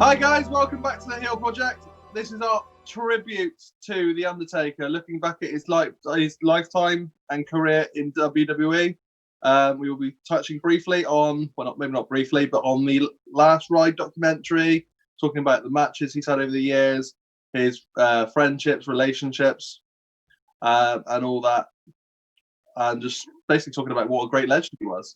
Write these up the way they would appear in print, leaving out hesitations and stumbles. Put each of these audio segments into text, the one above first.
Hi guys, welcome back to the Heel Project. This is our tribute to The Undertaker, looking back at his lifetime and career in WWE. We will be touching briefly on, well, maybe not briefly, but on the Last Ride documentary, talking about the matches he's had over the years, his friendships, relationships, and all that, and just basically talking about what a great legend he was.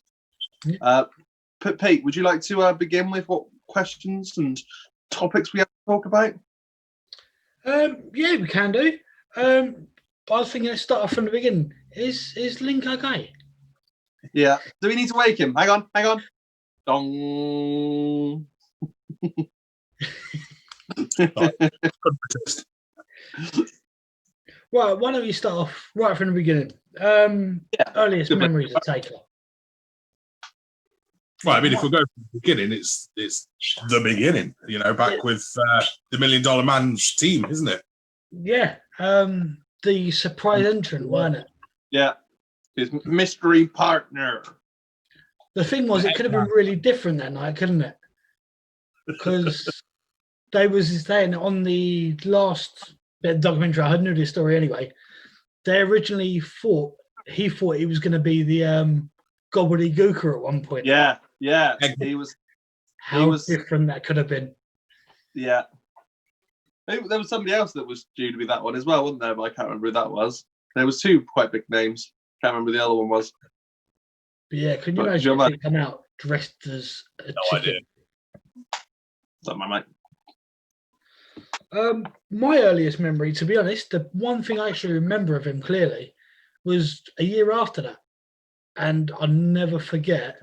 Pete, would you like to begin with what questions and topics we have to talk about? Yeah, we can do. But I was thinking let's start off from the beginning. Is Link okay? Yeah. Do we need to wake him? Hang on. Dong. Right, why don't you start off right from the beginning? Earliest memories of Taker. Well, I mean, if we go from the beginning, it's the beginning, back with the $1 Million Man's team, isn't it? Yeah, the surprise entrant, wasn't it? Yeah, his mystery partner. The thing was, it could have been really different that night, couldn't it? Because they was saying on the last bit of documentary, I knew this story anyway. They originally thought he was going to be the gobbledygooker at one point. Yeah, he was. How different that could have been. Yeah. There was somebody else that was due to be that one as well, wasn't there? But I can't remember who that was. There was two quite big names. Can't remember who the other one was. But yeah, can you imagine if he come out dressed as a chicken? Idea. Not my mate. My earliest memory, to be honest, the one thing I actually remember of him clearly was a year after that. And I'll never forget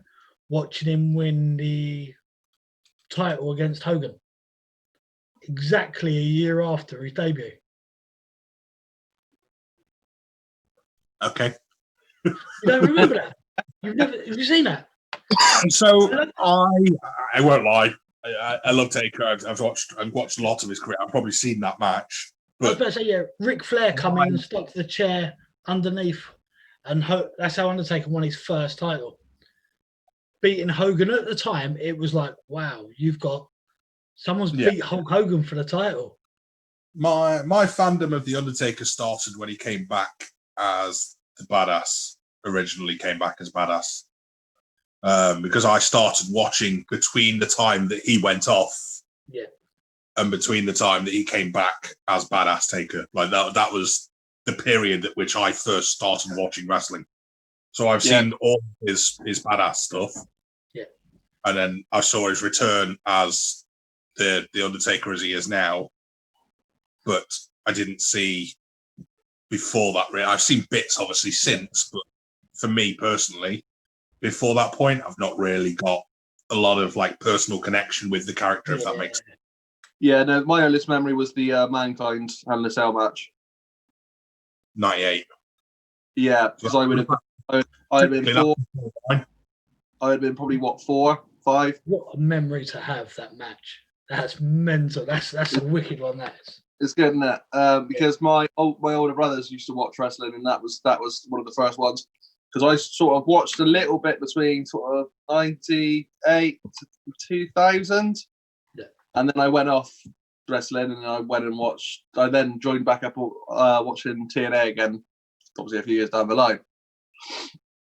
watching him win the title against Hogan. Exactly a year after his debut. Okay. You don't remember that? Have you seen that? So I won't lie. I love Taker. I've watched a lot of his career. I've probably seen that match. But I was about to say, yeah, Ric Flair come in and stuck the chair underneath, and that's how Undertaker won his first title. Beating Hogan at the time, it was like, wow, someone's beat Hulk Hogan for the title. My fandom of the Undertaker started when he came back as the Badass. Originally came back as Badass. Because I started watching between the time that he went off, and between the time that he came back as Badass Taker. Like that was the period at which I first started watching wrestling. So I've seen all his Badass stuff, and then I saw his return as the Undertaker as he is now. But I didn't see before that. I've seen bits obviously since, but for me personally, before that point, I've not really got a lot of personal connection with the character, if that makes sense. Yeah, no, my earliest memory was the Mankind Hell in a Cell match. 98. Yeah, because I would have been probably 4, 5. What a memory to have that match. That's mental. That's a wicked one. That is. It's good, isn't it? Because my older brothers used to watch wrestling, and that was one of the first ones. Because I sort of watched a little bit between sort of 98 to 2000. Yeah. And then I went off wrestling and I then joined back up watching TNA again, obviously a few years down the line.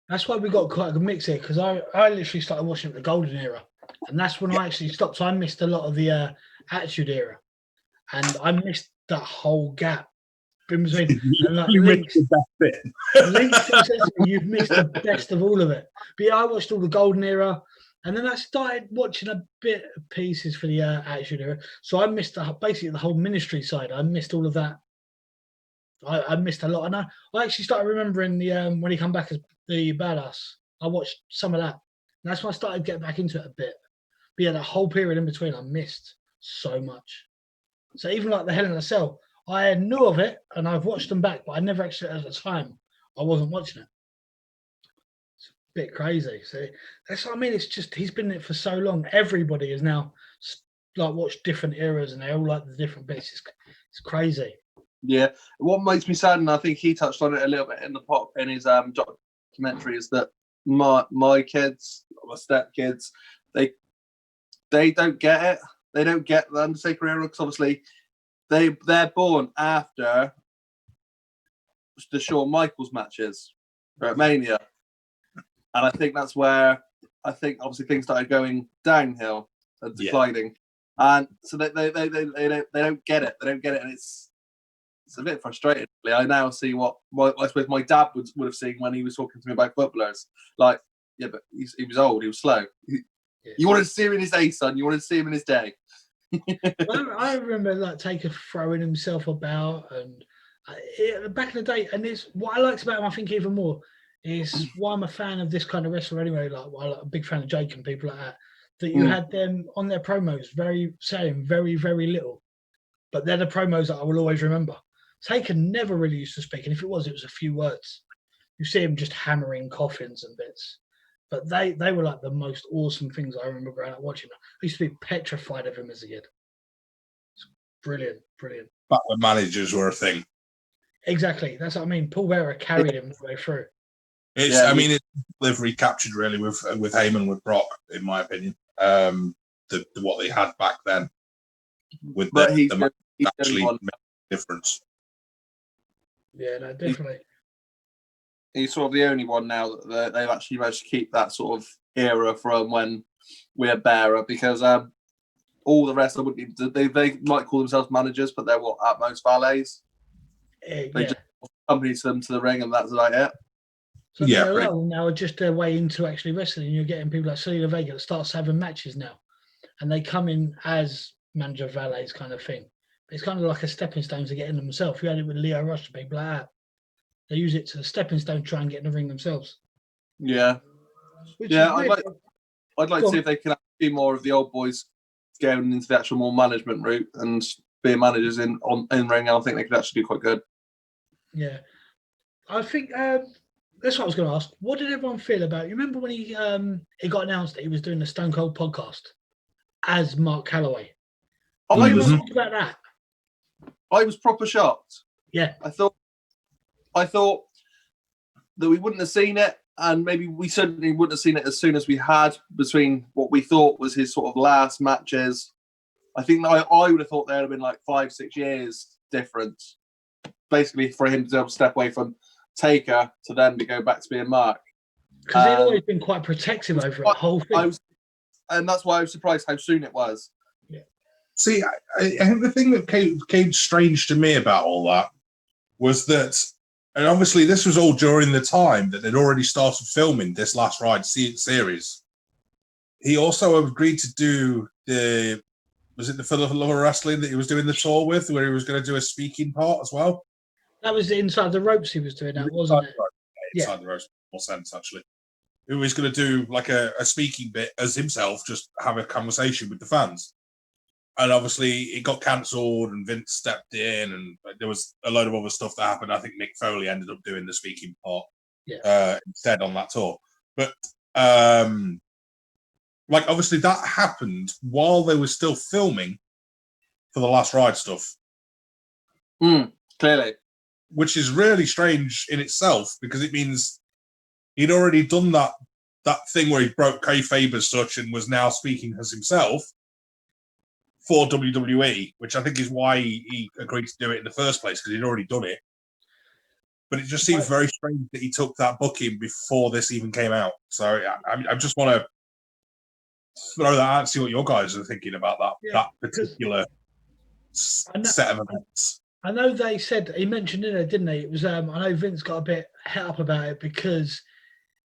That's why we got quite a good mix here, because I literally started watching the Golden Era. And that's when I actually stopped. So I missed a lot of the Attitude Era. And I missed that whole gap. In between, and Link's you've missed the best of all of it. But yeah, I watched all the Golden Era, and then I started watching a bit of pieces for the Attitude Era. So I missed basically the whole ministry side. I missed all of that. I missed a lot, and I actually started remembering the when he come back as the Badass. I watched some of that, and that's when I started getting back into it a bit. But yeah, that whole period in between, I missed so much. So even like the Hell in a Cell, I knew of it, and I've watched them back, but I never actually, at the time, I wasn't watching it. It's a bit crazy. So that's what I mean. It's just, he's been in it for so long. Everybody has now watched different eras, and they all like the different bits. It's crazy. Yeah. What makes me sad, and I think he touched on it a little bit in his documentary, is that my kids, my stepkids, they don't get it. they don't get the Undertaker era because obviously they're born after the Shawn Michaels matches at Mania, and I think that's where obviously things started going downhill and declining, and so they don't get it. They don't get it, and it's a bit frustrating. I now see what I suppose my dad would have seen when he was talking to me about footballers. Like, yeah, but he was old, he was slow. You wanted to see him in his day, son. You wanted to see him in his day. I remember like Taker throwing himself about, and back in the day. And this, what I liked about him, I think even more, is why I'm a fan of this kind of wrestler anyway. Like, I'm a big fan of Jake and people like that. That you had them on their promos, saying very, very little, but they're the promos that I will always remember. Taker never really used to speak, and if it was a few words. You see him just hammering coffins and bits. But they were like the most awesome things I remember growing up watching. I used to be petrified of him as a kid. It's brilliant. Back when managers were a thing. Exactly. That's what I mean. Paul Bearer carried him the way through. It's it's delivery captured really with Heyman, with Brock, in my opinion. What they had back then with he's actually made a difference. Yeah, no, definitely. He's sort of the only one now that they've actually managed to keep that sort of era from when we had Bearer, because all the rest of they might call themselves managers, but they're at most valets. They just accompany them to the ring, and that's like it. So a lot of them now are just their way into actually wrestling. You're getting people like Selena Vega that starts having matches now, and they come in as manager valets kind of thing. It's kind of like a stepping stone to get in themselves. You had it with Leo Rush and people like that. They use it to the stepping stone to try and get in the ring themselves. Yeah. I'd like to see if they can be more of the old boys going into the actual more management route and being managers in ring. I think they could actually do quite good. Yeah. I think that's what I was going to ask. What did everyone feel about? You remember when it got announced that he was doing the Stone Cold podcast as Mark Calloway? I was talking about that. I was proper shocked. Yeah. I thought that we wouldn't have seen it, and maybe we certainly wouldn't have seen it as soon as we had between what we thought was his sort of last matches. I think I would have thought there would have been like 5-6 years difference, basically, for him to be able to step away from Taker to then to go back to being Mark. Because he'd always been quite protective over the whole thing. And that's why I was surprised how soon it was. Yeah. See, I think the thing that came strange to me about all that was that, and obviously this was all during the time that they'd already started filming this Last Ride series. He also agreed to do was it the Philadelphia Wrestling that he was doing the tour with, where he was going to do a speaking part as well? That was the Inside the Ropes he was doing that, wasn't it? Inside the Ropes, more sense, actually. He was going to do like a speaking bit as himself, just have a conversation with the fans. And obviously it got cancelled and Vince stepped in, and there was a load of other stuff that happened. I think Mick Foley ended up doing the speaking part instead on that tour. But obviously that happened while they were still filming for the Last Ride stuff. Clearly. Which is really strange in itself, because it means he'd already done that thing where he broke kayfabe as such and was now speaking as himself for WWE, which I think is why he agreed to do it in the first place, because he'd already done it. But it just seems very strange that he took that booking before this even came out. So I just want to throw that out and see what your guys are thinking about that particular set of events. I know they said, he mentioned in it, didn't he? It was, I know Vince got a bit het up about it because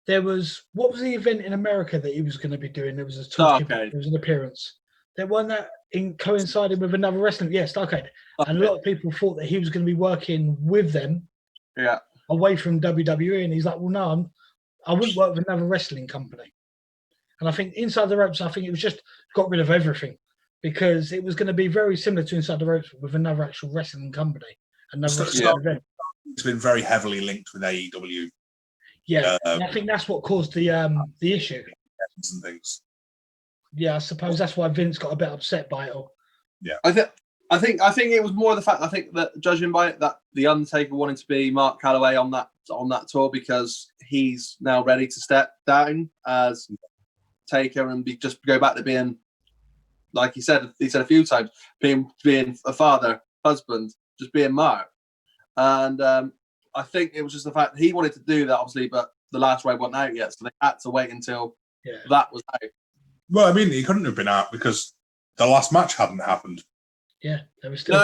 there was, what was the event in America that he was going to be doing? There was a talk, there was an appearance. There wasn't that coincided with another wrestling, Starcade. And a lot of people thought that he was going to be working with them away from WWE. And he's like, well, no, I wouldn't work with another wrestling company. And I think Inside the Ropes, I think it was just got rid of everything, because it was going to be very similar to Inside the Ropes with another actual wrestling company. Another event. It's been very heavily linked with AEW. Yeah, and I think that's what caused the issue. And things. Yeah, I suppose that's why Vince got a bit upset by it all. Yeah, I think it was more the fact. I think that judging by it, that the Undertaker wanted to be Mark Calloway on that tour, because he's now ready to step down as Taker and just go back to being like he said a few times, being a father, husband, just being Mark. And I think it was just the fact that he wanted to do that, obviously, but the last ride wasn't out yet, so they had to wait until that was out. Well, I mean, he couldn't have been out because the last match hadn't happened. Yeah, they were still.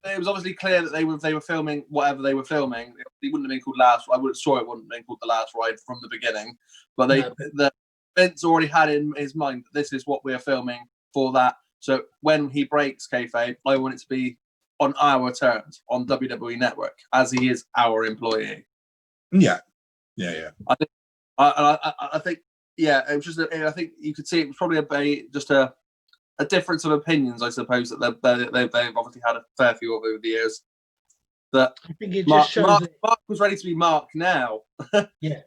It was obviously clear that they were filming whatever they were filming. It wouldn't have been called last. I would have sure it wouldn't have been called the last ride from the beginning. But Vince already had in his mind that this is what we are filming for that. So when he breaks kayfabe, I want it to be on our terms on WWE Network, as he is our employee. Yeah. I think it was just. I think you could see it was probably just a difference of opinions, I suppose, that they've obviously had a fair few of over the years. That I think it just shows Mark was ready to be Mark now. Yeah.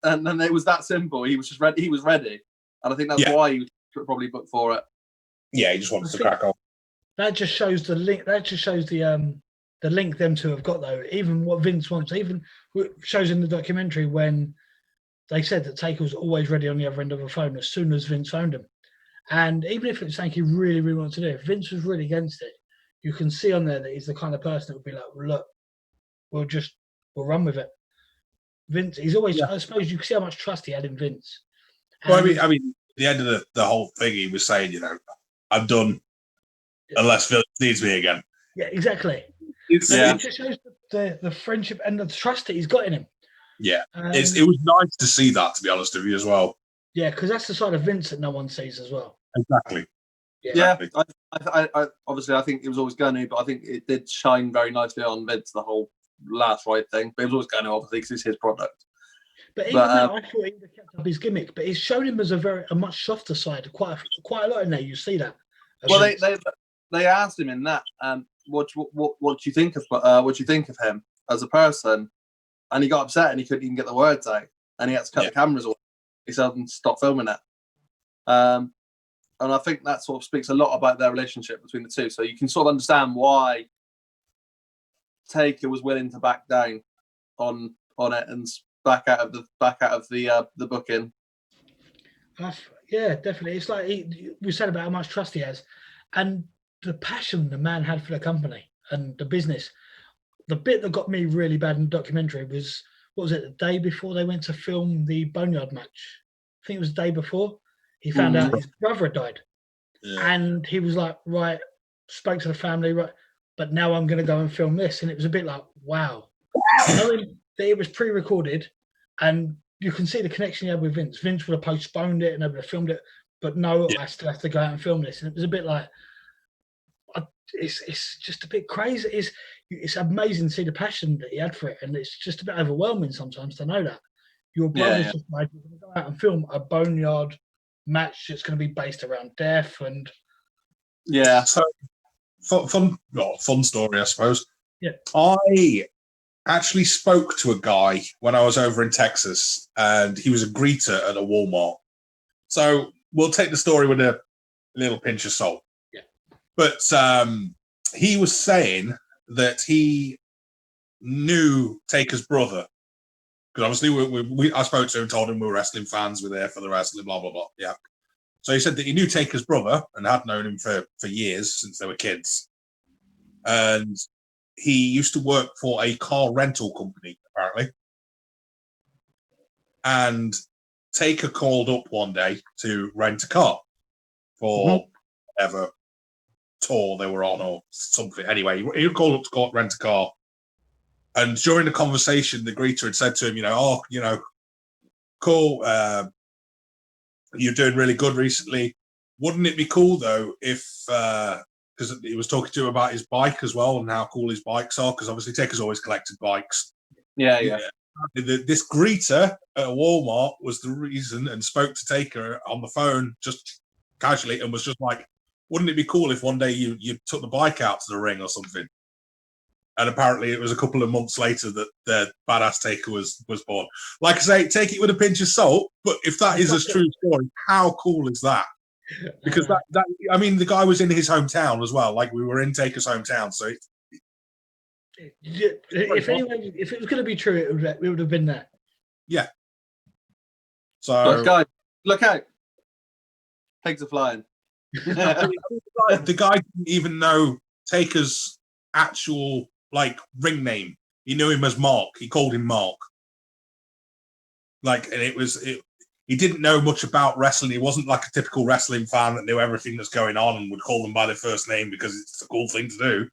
And then it was that simple. He was just ready. He was ready, and I think that's why he was probably booked for it. Yeah, he just wanted to crack on. That just shows the link. That just shows the link them two have got, though. Even what Vince wants, even shows in the documentary when they said that Taker was always ready on the other end of the phone as soon as Vince phoned him. And even if it's something he really, really wants to do, if Vince was really against it, you can see on there that he's the kind of person that would be like, look, we'll run with it. Vince, he's always, I suppose you can see how much trust he had in Vince. And well, I mean, at the end of the whole thing, he was saying, I'm done unless Vince needs me again. Yeah, exactly. It just shows the friendship and the trust that he's got in him. Yeah, it was nice to see that, to be honest with you, as well. Yeah, because that's the side of Vince that no one sees as well. Exactly. Yeah, I obviously I think it was always going to, but I think it did shine very nicely on Vince, the whole last ride thing. But it was always going to, obviously, because it's his product. But even though I thought he'd have kept up his gimmick, but he's shown him as a much softer side. Quite a lot in there. You see that. Well, they asked him in that, what do you think of him as a person? And he got upset and he couldn't even get the words out, and he had to cut the cameras off. He said, "Stop filming it." And I think that sort of speaks a lot about their relationship between the two. So you can sort of understand why Taker was willing to back down on it and back out of the booking. Yeah, definitely. It's like we said about how much trust he has, and the passion the man had for the company and the business. The bit that got me really bad in the documentary was, what was it, the day before they went to film the Boneyard match? I think it was the day before. He found out his brother had died. Yeah. And he was like, right, spoke to the family, right, but now I'm going to go and film this. And it was a bit like, wow. Knowing that it was pre-recorded, and you can see the connection he had with Vince. Vince would have postponed it and they would have filmed it, but no, I still have to go out and film this. And it was a bit like, it's just a bit crazy. It's amazing to see the passion that he had for it, and it's just a bit overwhelming sometimes to know that your brother's just like, you're going to go out and film a Boneyard match that's going to be based around death. And so fun story, I suppose. Yeah, I actually spoke to a guy when I was over in Texas, and he was a greeter at a Walmart. So we'll take the story with a little pinch of salt. Yeah, but he was saying that he knew Taker's brother, because obviously I spoke to him, told him we were wrestling fans, we're there for the wrestling, blah blah blah. Yeah. So he said that he knew Taker's brother and had known him for years, since they were kids, and he used to work for a car rental company apparently. And Taker called up one day to rent a car for whatever tour they were on or something. Anyway, he called up to rent a car. And during the conversation, the greeter had said to him, cool, you're doing really good recently. Wouldn't it be cool, though, if, because he was talking to him about his bike as well and how cool his bikes are, because obviously Taker's always collected bikes. Yeah. This greeter at a Walmart was the reason, and spoke to Taker on the phone just casually and was just like, wouldn't it be cool if one day you took the bike out to the ring or something? And apparently it was a couple of months later that the Badass Taker was born. Like I say, take it with a pinch of salt, but if that is a true story, how cool is that? Because that I mean, the guy was in his hometown as well. Like, we were in Taker's hometown, so if it was going to be true, it would have been there. Yeah. So guys, look out! Pigs are flying. The guy didn't even know Taker's actual ring name. He knew him as Mark. He called him Mark. He didn't know much about wrestling. He wasn't like a typical wrestling fan that knew everything that's going on and would call them by their first name because it's a cool thing to do.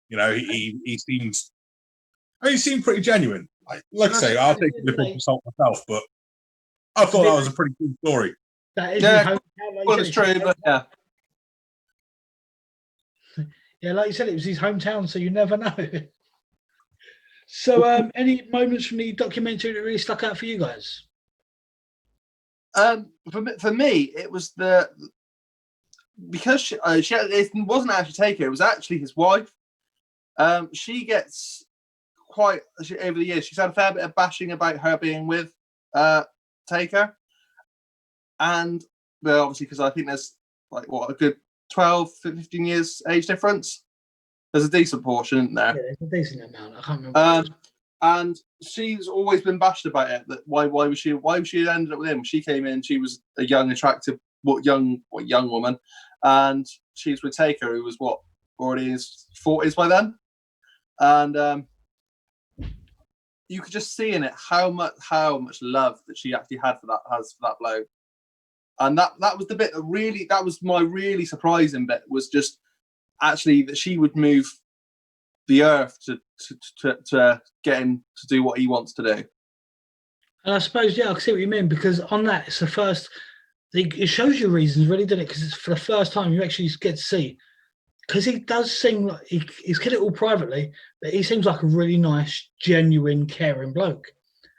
He seemed pretty genuine. Like I say, I'll take a little consult myself, but I thought that was a pretty cool story. That is well, it's true, but yeah. Yeah, like you said, it was his hometown, so you never know. So, any moments from the documentary that really stuck out for you guys? For me, it was because it wasn't actually Taker; it was actually his wife. She gets over the years. She's had a fair bit of bashing about her being with Taker, and obviously because I think there's a good 12, 15 years age difference. There's a decent portion, isn't there? Yeah, there's a decent amount. I can't remember. And she's always been bashed about it. That why was she ended up with him? She came in. She was a young, attractive, young woman, and she's with Taker, who was already in his 40s by then. And you could just see in it how much love that she actually has for that bloke. And that was the bit that was my really surprising bit, was just actually that she would move the earth to get him to do what he wants to do. And I suppose, I can see what you mean, because on that, it's the first, it shows you reasons, really, doesn't it? Because it's for the first time you actually get to see, because he does seem like he's kept it all privately, but he seems like a really nice, genuine, caring bloke.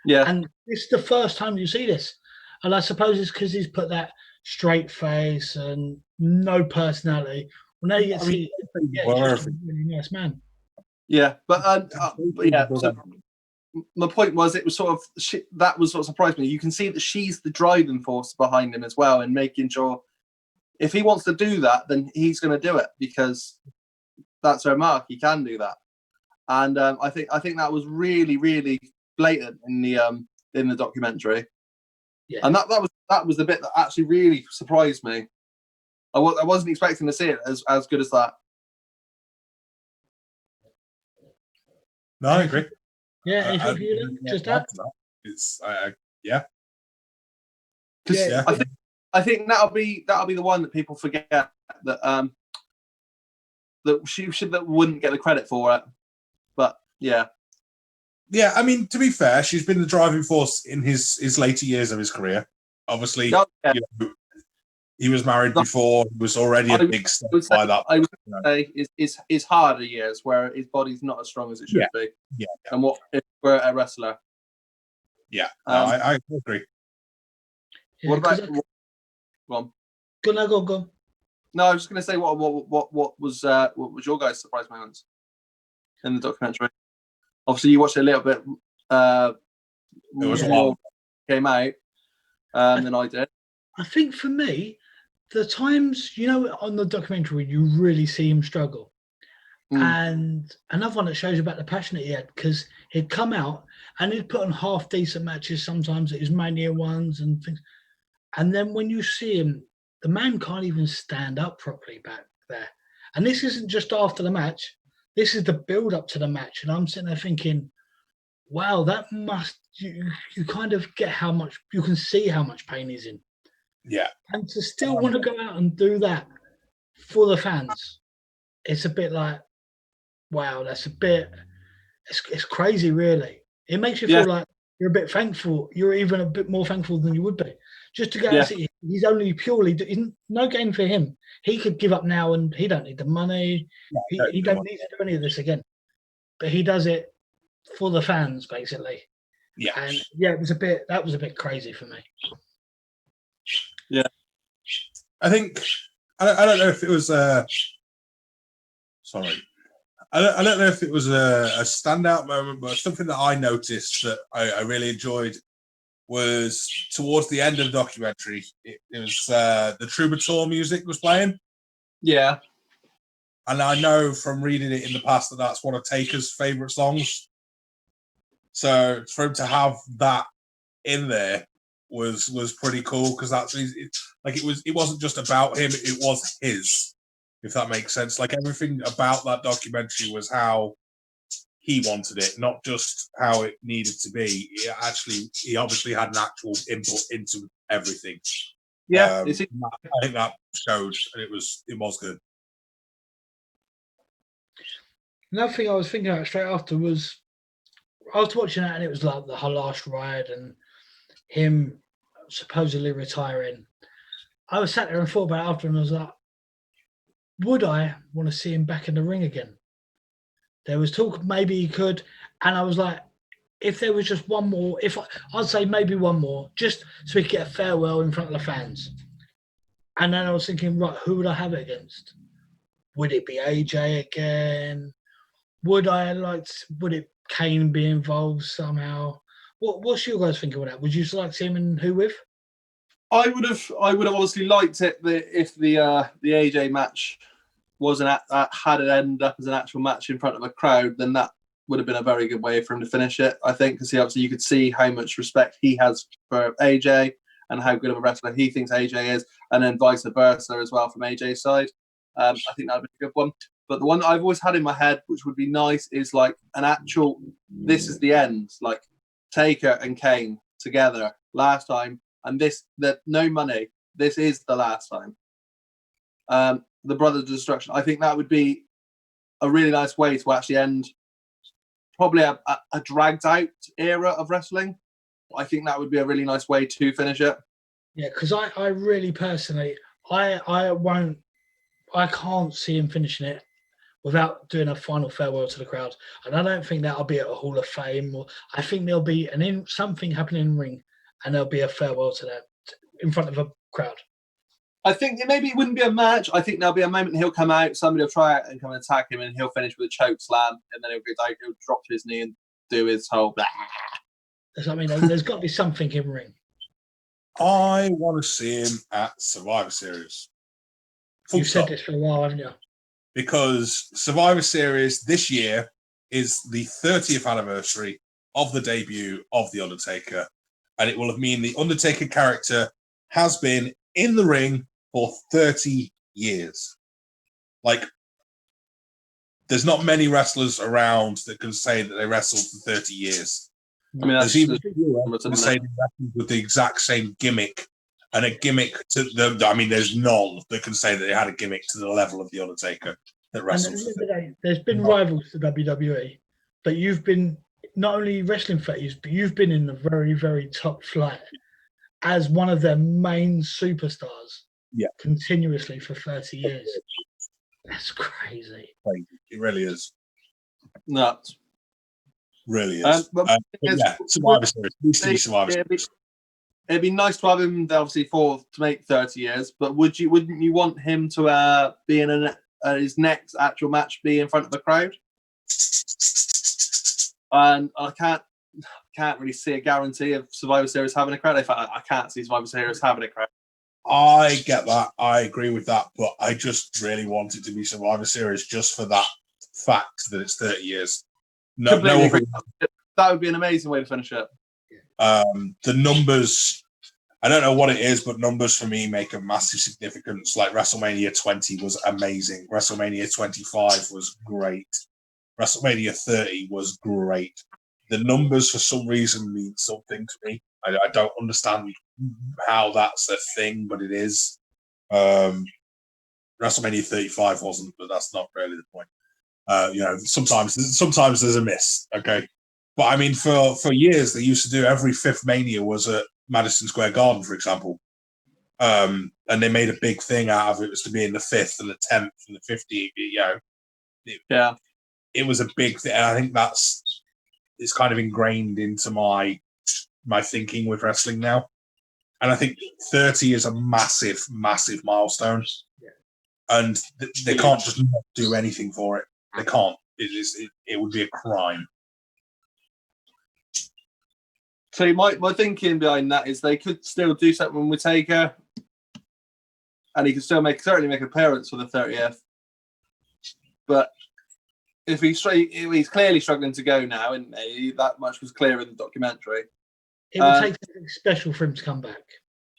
Yeah. And it's the first time you see this. And I suppose it's because he's put that straight face and no personality. Well, now you get to see, he's just a really nice man. Yeah, but yeah. So my point was, it was that was what surprised me. You can see that she's the driving force behind him as well, and making sure if he wants to do that, then he's going to do it because that's her mark. He can do that, and I think that was really, really blatant in the documentary. Yeah. And that was the bit that actually really surprised me. I wasn't expecting to see it as good as that. No, I agree. Yeah, anything for you, just that. It's yeah. I think that'll be the one that people forget that that wouldn't get the credit for it. But yeah. Yeah, I mean, to be fair, she's been the driving force in his later years of his career. Obviously, he was married before. He was already a big star by that. I would say his harder years where his body's not as strong as it should be. Yeah. And what if we're a wrestler? Yeah, I agree. Yeah, what about? Go on. Go. No, I was just going to say what was your guys' surprise moments in the documentary? Obviously, you watched it a little bit. It was a while came out than I did. I think for me, the times on the documentary you really see him struggle, and another one that shows about the passion that he had, because he'd come out and he'd put on half decent matches sometimes at his Mania ones and things, and then when you see him, the man can't even stand up properly back there. And this isn't just after the match. This is the build up to the match. And I'm sitting there thinking, wow, that must, you kind of get how much, you can see how much pain he's in. Yeah. And to still want to go out and do that for the fans, it's a bit like, wow, that's a bit, it's crazy, really. It makes you feel like you're a bit thankful. You're even a bit more thankful than you would be. Just to go and see, he's only purely, no gain for him. He could give up now and he don't need the money. He don't need to do any of this again. But he does it for the fans, basically. Yeah. And that was a bit crazy for me. Yeah. I think, I don't know if it was, sorry. I don't know if it was a standout moment, but something that I noticed that I really enjoyed was towards the end of the documentary. It was the Troubadour music was playing. Yeah. And I know from reading it in the past that that's one of Taker's favourite songs. So for him to have that in there was pretty cool because it wasn't just about him, it was his, if that makes sense. Like everything about that documentary was how he wanted it, not just how it needed to be. He obviously had an actual input into everything. Yeah, I think that showed, and it was good. Another thing I was thinking about straight after was I was watching that, and it was like the last ride and him supposedly retiring. I was sat there and thought about it after, and I was like, would I want to see him back in the ring again? There was talk maybe he could, and I was like, if there was just one more, I'd say maybe one more, just so we could get a farewell in front of the fans. And then I was thinking, right, who would I have it against? Would it be AJ again? Would it Kane be involved somehow? What's your guys thinking of that? Would you like to see him in who with? I would have honestly liked it if the AJ match had it end up as an actual match in front of a crowd, then that would have been a very good way for him to finish it, I think, because obviously you could see how much respect he has for AJ and how good of a wrestler he thinks AJ is, and then vice versa as well from AJ's side. I think that would be a good one. But the one that I've always had in my head, which would be nice, is like an actual, this is the end, like Taker and Kane together last time, and no money, this is the last time. The Brothers of Destruction. I think that would be a really nice way to actually end probably a dragged out era of wrestling. I think that would be a really nice way to finish it. Yeah, because I really personally, I can't see him finishing it without doing a final farewell to the crowd. And I don't think that'll be at a Hall of Fame. I think there'll be something happening in the ring, and there'll be a farewell to that in front of a crowd. I think maybe it wouldn't be a match. I think there'll be a moment he'll come out, somebody will try it and come and attack him, and he'll finish with a choke slam, and then he'll drop to his knee and do his whole blah. I mean, there's got to be something in ring. I want to see him at Survivor Series. You've said this for a while, haven't you? Because Survivor Series this year is the 30th anniversary of the debut of The Undertaker, and it will have mean the Undertaker character has been in the ring for 30 years. Like, there's not many wrestlers around that can say that they wrestled for 30 years. I mean, there's even people that say they wrestled with the exact same gimmick, and a gimmick to the. I mean, there's none that can say that they had a gimmick to the level of The Undertaker that wrestled. There's been rivals to WWE, but you've been not only wrestling phase, but you've been in the very, very top flight as one of their main superstars. Yeah, continuously for 30 years. That's crazy. It really is. Nuts. Really is. Survivor Series. It'd be nice to have him, obviously, to make 30 years. But wouldn't you want him to be in his next actual match, be in front of the crowd? And I can't really see a guarantee of Survivor Series having a crowd. In fact, I can't see Survivor Series having a crowd. I get that. I agree with that. But I just really want it to be Survivor Series just for that fact that it's 30 years. No that would be an amazing way to finish it. The numbers, I don't know what it is, but numbers for me make a massive significance. Like WrestleMania 20 was amazing. WrestleMania 25 was great. WrestleMania 30 was great. The numbers, for some reason, mean something to me. I don't understand how that's a thing, but it is. WrestleMania 35 wasn't, but that's not really the point. Sometimes there's a miss. Okay, but I mean, for years they used to do every fifth Mania was at Madison Square Garden, for example, and they made a big thing out of it. It was to be in the 5th and the 10th and the 15th. It was a big thing, and I think it's kind of ingrained into my thinking with wrestling now. And I think 30 is a massive, massive milestone, and they can't just not do anything for it. They can't. It would be a crime. So my thinking behind that is they could still do something with Taker, and he could still certainly make an appearance for the 30th. But if he's clearly struggling to go now, and that much was clear in the documentary. It would take something special for him to come back.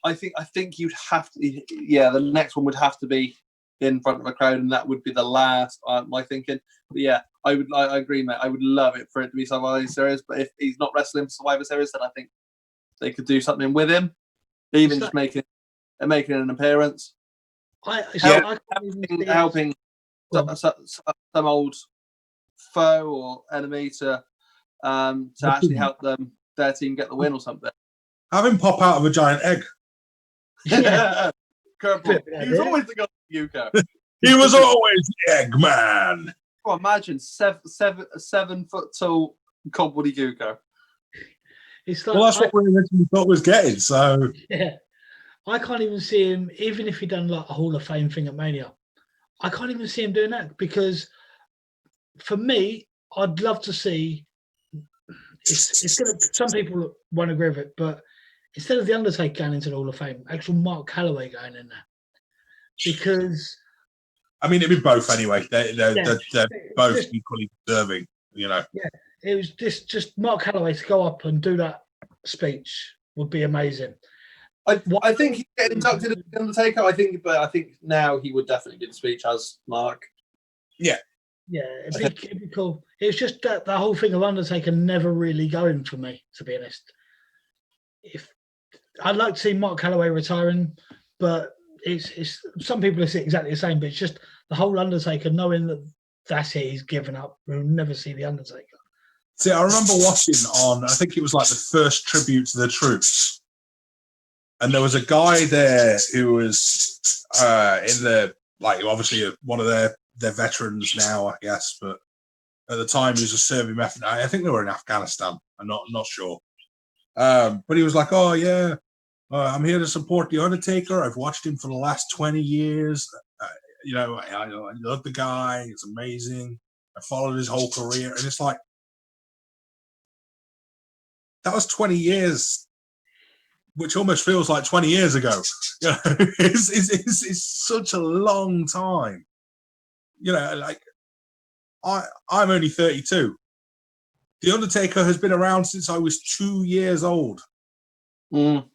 I think you'd have to. Yeah, the next one would have to be in front of a crowd, and that would be the last. My thinking. But yeah, I agree, mate. I would love it for it to be Survivor Series, but if he's not wrestling for Survivor Series, then I think they could do something with him, even just making an appearance. Helping some old foe or enemy to actually help their team get the win or something. Have him pop out of a giant egg. Yeah. Curveball. He was always the guy, Yuko. He was always the Eggman. Well, imagine 7 foot tall gobbledygooker. It's like, well, that's what we originally thought was getting. So yeah, I can't even see him, even if he done like a Hall of Fame thing at Mania. I can't even see him doing that because, for me, I'd love to see. It's gonna. Some people won't agree with it, but instead of the Undertaker going into the Hall of Fame, actual Mark Calloway going in there, because I mean, it'd be both anyway. They're both equally deserving, you know. Yeah, it was just Mark Calloway to go up and do that speech would be amazing. I think he'd get inducted as the Undertaker. I think now he would definitely do the speech as Mark. Yeah, it'd be cool. It's just that the whole thing of Undertaker never really going for me, to be honest. If I'd like to see Mark Calloway retiring, but it's some people see it exactly the same. But it's just the whole Undertaker knowing that that's it, he's given up. We'll never see the Undertaker. See, I remember watching I think it was like the first tribute to the troops. And there was a guy there who was in the, like, obviously one of their veterans now, I guess, but at the time he was a serving veteran. I think they were in Afghanistan. I'm not sure. But he was like, oh, yeah, I'm here to support The Undertaker. I've watched him for the last 20 years. I love the guy. It's amazing. I followed his whole career. And it's like, that was 20 years, which almost feels like 20 years ago. You know, it's such a long time. You know, like, I'm only 32. The Undertaker has been around since I was 2 years old. Mm.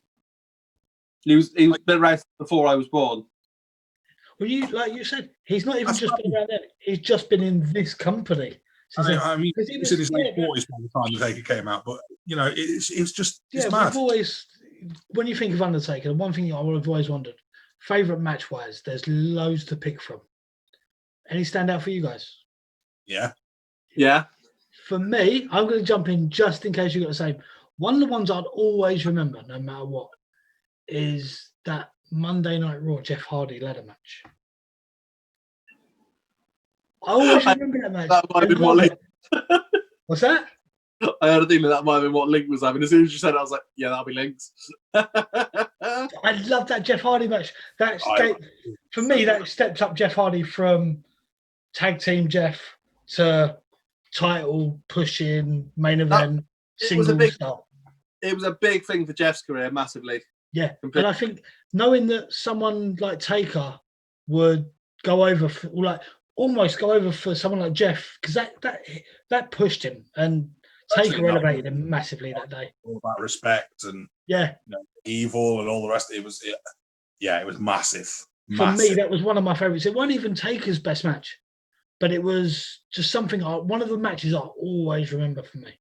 He was been around before I was born. Well, like you said, he's not even just been around there. He's just been in this company. I mean, he was in his late 40s by the time Undertaker came out, but you know, it's just mad. We've always, when you think of Undertaker, the one thing I've always wondered, favorite match wise, there's loads to pick from. Any stand out for you guys? Yeah. For me, I'm going to jump in just in case you got the same. One of the ones I'd always remember, no matter what, is that Monday Night Raw Jeff Hardy ladder match. I always remember that match. That might have been what Link. What's that? I had a feeling that might have been what Link was having. As soon as you said it, I was like, yeah, that'll be Link's. I love that Jeff Hardy match. For me, that stepped up Jeff Hardy from tag team Jeff to title pushing main event single stuff. It was a big thing for Jeff's career, massively. Yeah, and I think knowing that someone like Taker would go over almost go over for someone like Jeff, because that pushed him, and Taker elevated him massively that day. All about respect and evil and all the rest. It was massive. For me, that was one of my favorites. It wasn't even Taker's best match, but it was just something. One of the matches I always remember for me.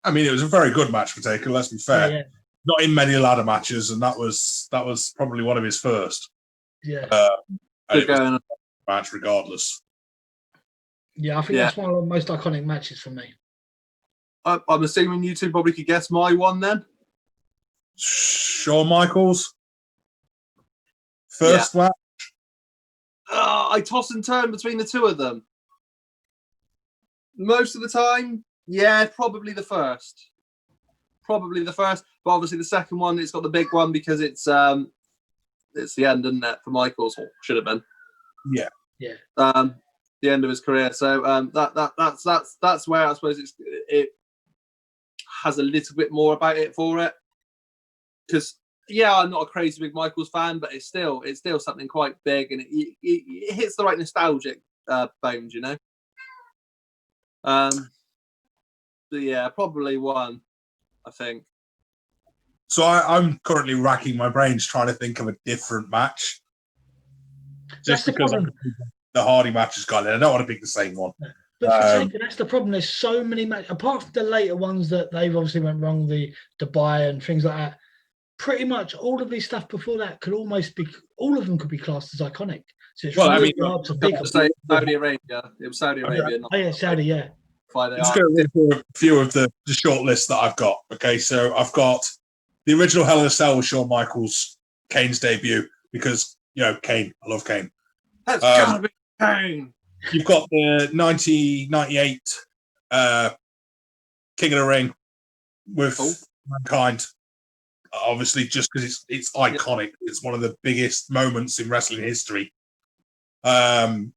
I mean, it was a very good match for Taker. Let's be fair. Yeah. Not in many ladder matches, and that was probably one of his first. Yeah. And it was a match regardless. Yeah, I think that's one of the most iconic matches for me. I'm assuming you two probably could guess my one then. Shawn Michaels. First match. I toss and turn between the two of them. Most of the time, probably the first. But obviously the second one, it's got the big one because it's the end, isn't it, for Michaels? Or should have been. Yeah. The end of his career. So that's where I suppose it has a little bit more about it for it. Because I'm not a crazy big Michaels fan, but it's still something quite big, and it hits the right nostalgic bones, you know. But probably one, I think. So I'm currently racking my brains trying to think of a different match. That's the problem. The Hardy match is gone, and I don't want to pick the same one. But for Taker, that's the problem. There's so many matches, apart from the later ones that they've obviously went wrong, the Dubai and things like that. Pretty much all of these stuff before that could almost be, all of them could be classed as iconic. So it's really hard to pick. Saudi Arabia. It was Saudi Arabia. Oh yeah, Saudi, yeah. I'm just going to read through a few of the short list that I've got. Okay, so I've got the original Hell in a Cell with Shawn Michaels, Kane's debut, because, you know, Kane, I love Kane. That's gotta be Kane. You've got the 1998 King of the Ring with Mankind. Obviously, just because it's iconic. It's one of the biggest moments in wrestling history. I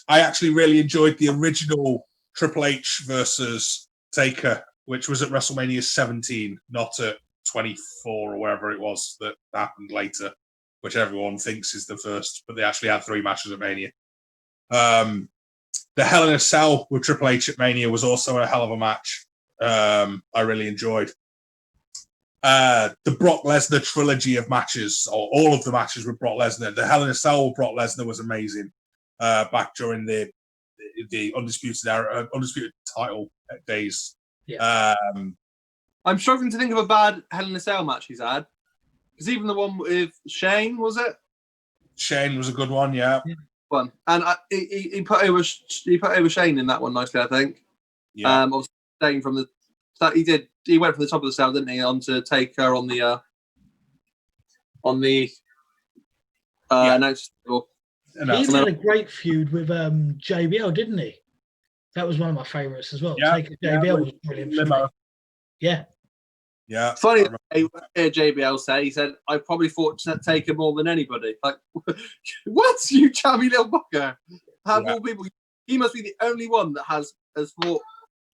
actually really enjoyed the original Triple H versus Taker, which was at WrestleMania 17, not at 24 or wherever it was that happened later, which everyone thinks is the first, but they actually had 3 matches at Mania. The Hell in a Cell with Triple H at Mania was also a hell of a match. I really enjoyed. The Brock Lesnar trilogy of matches, or all of the matches with Brock Lesnar. The Hell in a Cell with Brock Lesnar was amazing back during the undisputed era, undisputed title days. Yeah. I'm struggling to think of a bad Hell in a Cell match he's had. Because even the one with Shane, was it? Shane was a good one, yeah. One, and he put over Shane in that one nicely, I think. Yeah. Obviously staying from the start, he went from the top of the cell, didn't he, on to Taker on the announce table. He had a great feud with JBL, didn't he? That was one of my favourites as well. Yeah, Taker JBL was brilliant. Yeah. Yeah. Funny, JBL he said, I probably fought Taker more than anybody. Like, what? You chubby little bugger. More people. He must be the only one that has fought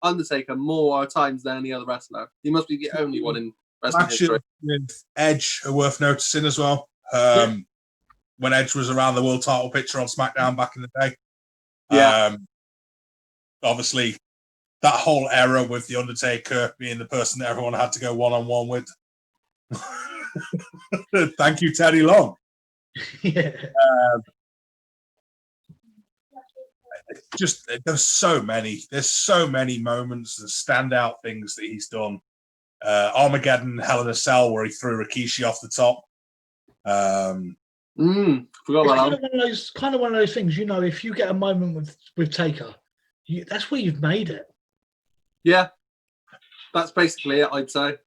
Undertaker more times than any other wrestler. He must be the only one in wrestling history. With Edge are worth noticing as well. When Edge was around the world title picture on SmackDown back in the day. Yeah. Obviously, that whole era with The Undertaker being the person that everyone had to go one-on-one with. Thank you, Teddy Long. Yeah. Just there's so many moments and standout things that he's done. Armageddon, Hell in a Cell, where he threw Rikishi off the top. Forgot about that. Kind of one of those things, you know, if you get a moment with Taker, that's where you've made it. Yeah, that's basically it, I'd say.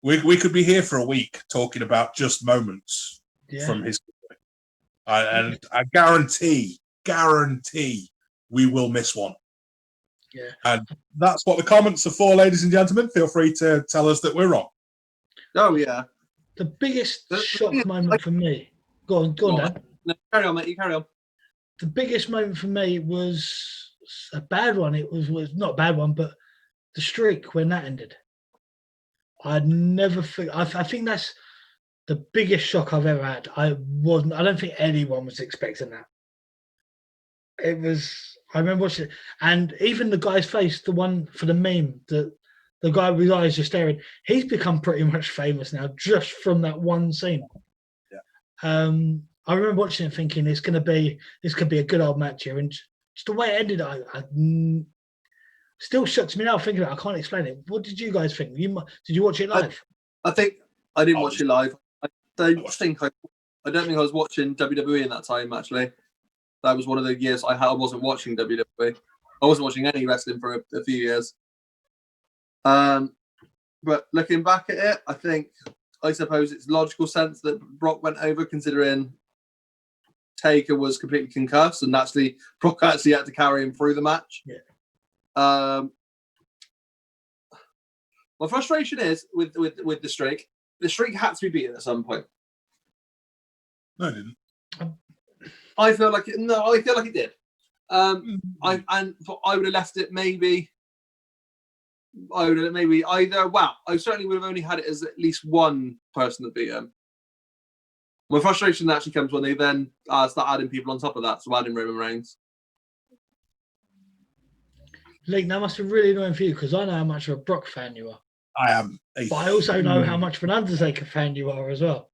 We could be here for a week talking about just moments from his career. And I guarantee we will miss one. Yeah. And that's what the comments are for, ladies and gentlemen. Feel free to tell us that we're wrong. Oh, yeah. The biggest shock moment for me. Go on, Dan. No, carry on, mate. You carry on. The biggest moment for me was a bad one. It was not a bad one, but the streak when that ended. I think that's the biggest shock I've ever had. I don't think anyone was expecting that. I remember watching it, and even the guy's face, the one for the meme, the guy with his eyes just staring, he's become pretty much famous now just from that one scene. Yeah. I remember watching it thinking this could be a good old match here, and just the way it ended, I still shocks me now thinking about it. I can't explain it. What did you guys think? Did you watch it live? I think I didn't watch it live. I don't think I was watching WWE in that time, actually. That was one of the years I wasn't watching WWE. I wasn't watching any wrestling for a few years. But looking back at it, I suppose it's logical sense that Brock went over, considering Taker was completely concussed, and actually Brock actually had to carry him through the match. Yeah. My frustration is with the streak. The streak had to be beaten at some point. No, it didn't. I feel like it did. I would have left it maybe. I would have maybe either. Wow, I certainly would have only had it as at least one person that beat him. My frustration actually comes when they then start adding people on top of that. So adding Roman Reigns. Lee, that must be really annoying for you because I know how much of a Brock fan you are. I am. But I also know how much of an Undertaker fan you are as well.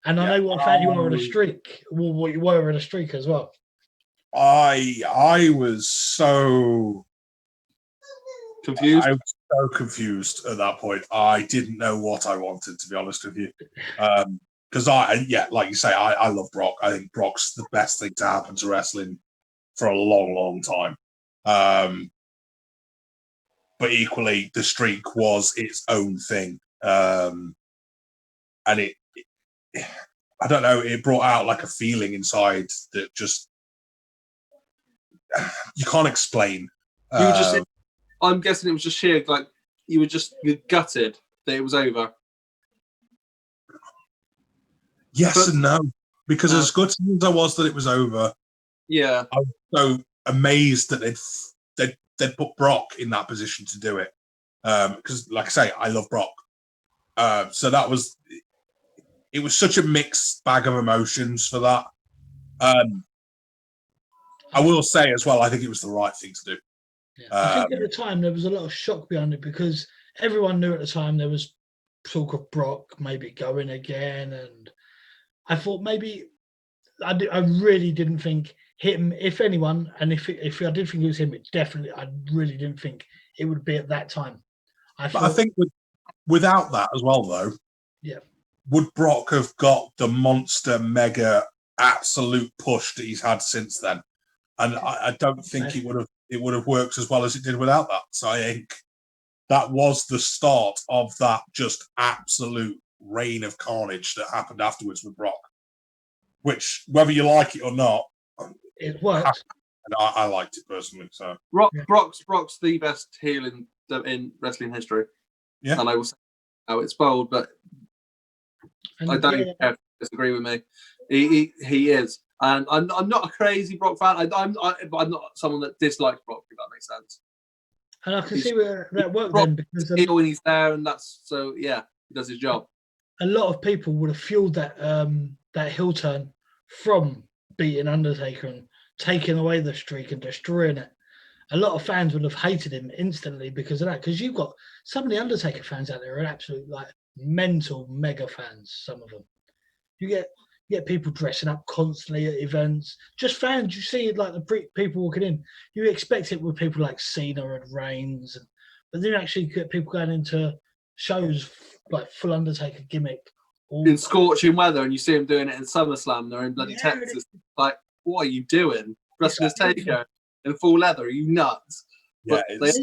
And I Yeah. know what a fan you are on a streak. Well, what you were in a streak as well. I was so Confused? I was so confused at that point. I didn't know what I wanted, to be honest with you. Because like you say, I love Brock. I think Brock's the best thing to happen to wrestling for a long, long time. But equally, the streak was its own thing. And it, I don't know, it brought out like a feeling inside that just, you can't explain. You were just, I'm guessing it was just sheer, like, you were just gutted that it was over. Yes and no. Because as good as I was that it was over, yeah, I was so amazed that they'd put Brock in that position to do it. Because, like I say, I love Brock. So it was such a mixed bag of emotions for that. I will say as well, I think it was the right thing to do. Yeah. I think at the time there was a lot of shock behind it because everyone knew at the time there was talk of Brock maybe going again, and I thought maybe I really didn't think him, if anyone, and if I did think it was him, I really didn't think it would be at that time. I think without that as well, though, yeah, would Brock have got the monster, mega, absolute push that he's had since then? And I don't think it would have worked as well as it did without that. So I think that was the start of that just absolute reign of carnage that happened afterwards with Brock. Which, whether you like it or not, it worked. And I liked it personally. So Brock's the best heel in wrestling history. Yeah, and I will say how it's bold, but I don't care if you disagree with me. He is, and I'm not a crazy Brock fan. I'm not someone that dislikes Brock. If that makes sense. And I can see where that worked Brock then because heel when he's there, and that's so yeah, he does his job. A lot of people would have fueled that that heel turn from beating Undertaker and taking away the streak and destroying it. A lot of fans would have hated him instantly because of that. Because you've got some of the Undertaker fans out there are absolute like mental mega fans. Some of them, you get people dressing up constantly at events. Just fans, you see like the people walking in. You expect it with people like Cena and Reigns, but then you actually get people going into shows like full Undertaker gimmick in scorching weather, and you see them doing it in SummerSlam. They're in bloody Texas. Like, what are you doing? Wrestlers Taker in full leather? Are you nuts? Yeah, it's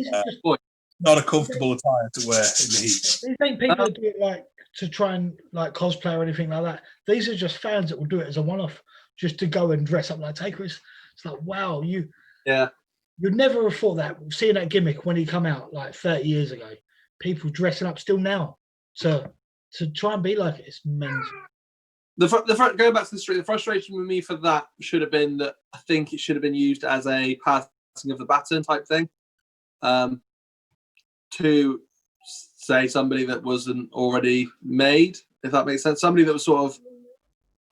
not a comfortable attire to wear in the heat. Do you think people do it like to try and like cosplay or anything like that? These are just fans that will do it as a one-off, just to go and dress up like Taker. It's like, wow, you'd never have thought that seeing that gimmick when he come out like 30 years ago. People dressing up still now to try and be like it. It's mental. Going back to the street, the frustration with me for that should have been that I think it should have been used as a passing of the baton type thing. To say somebody that wasn't already made, if that makes sense. Somebody that was sort of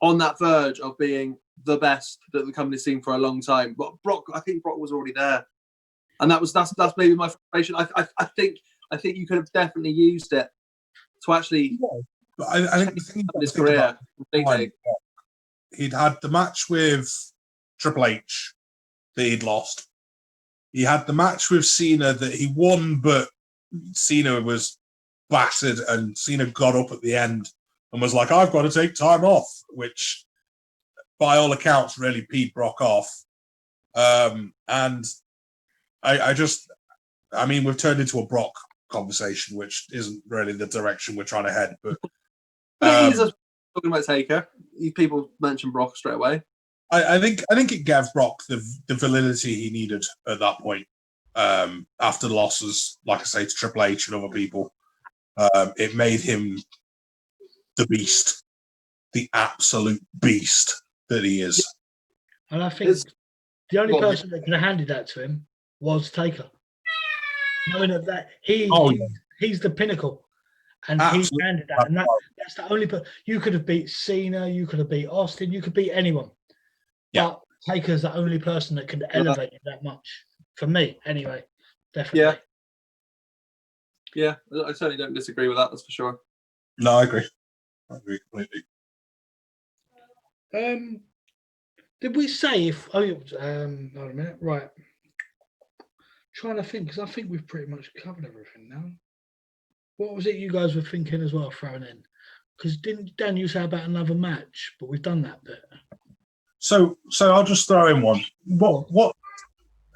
on that verge of being the best that the company's seen for a long time. But I think Brock was already there. And that's maybe my frustration. I think you could have definitely used it to actually but I think the thing his career completely. He'd had the match with Triple H that he'd lost. He had the match with Cena that he won, but Cena was battered, and Cena got up at the end and was like, "I've got to take time off," which, by all accounts, really peed Brock off. And I mean, we've turned into a Brock conversation, which isn't really the direction we're trying to head. But he's talking about Taker. People mention Brock straight away. I think it gave Brock the validity he needed at that point. After losses, like I say, to Triple H and other people, it made him the beast, the absolute beast that he is. And I think the only person that could have handed that to him was Taker. Knowing that he's the pinnacle, and he handed that, and that's the only. But you could have beat Cena, you could have beat Austin, you could beat anyone. Yeah. But Taker's the only person that can elevate you that much. For me, anyway, definitely. Yeah, I certainly don't disagree with that. That's for sure. No, I agree. I agree completely. Did we say if? Oh, hold on a minute. Right. Trying to think because I think we've pretty much covered everything now. What was it you guys were thinking as well, throwing in? Because didn't Dan you say about another match? But we've done that bit. So I'll just throw in one. What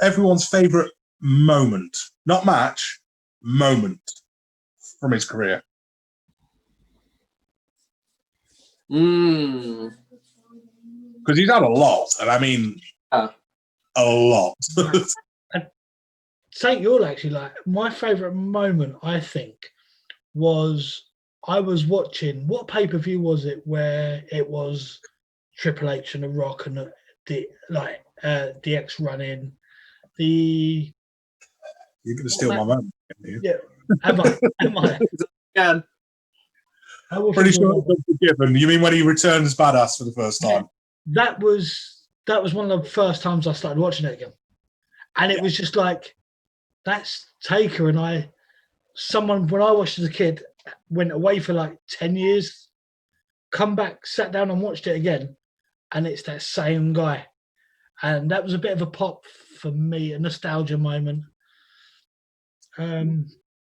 everyone's favourite moment, not match, moment from his career? Mm. Because he's had a lot, and I mean a lot. St. You'll actually like my favourite moment. I think was I was watching what pay-per-view was it where it was Triple H and The Rock and the DX running the. You're going to steal my moment. Yeah, am I? Again. Pretty sure it's forgiven. You mean when he returns badass for the first time? That was one of the first times I started watching it again, and it was just like that's Taker and I. Someone when I watched as a kid went away for like 10 years, come back, sat down and watched it again, and it's that same guy, and that was a bit of a pop for me, a nostalgia moment.